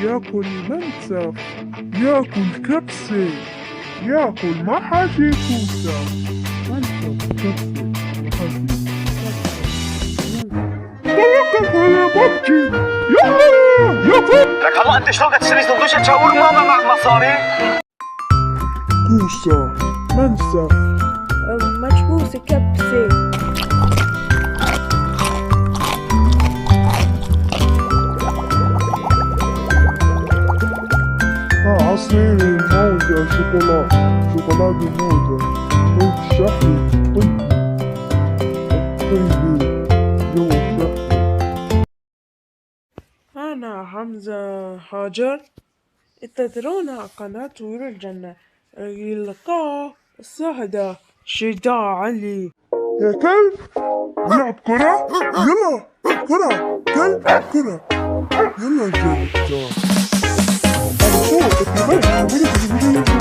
ياكل منسف، ياكل كبسة، ياكل محشي كوسة. منسف كبسة محشي توقف يا بابجي، يلا يا فوق. لك هلا انت شلون بدك تشتري سندويشة شاورما ما معك مصاري؟ كوسة، منسف، مكبوسة كبسة. عصير الموزة، شوكولاتة الموزة، بيت الشحي، طيبي، جو الشحي. أنا حمزة هاجر، تدرون على قناة طيور الجنة. اللقاء السهدة شداع علي. يا كلب نلعب كرة، يلا كرة، كلب كرة، يلا يا جدع. أنا صوتك يا بني.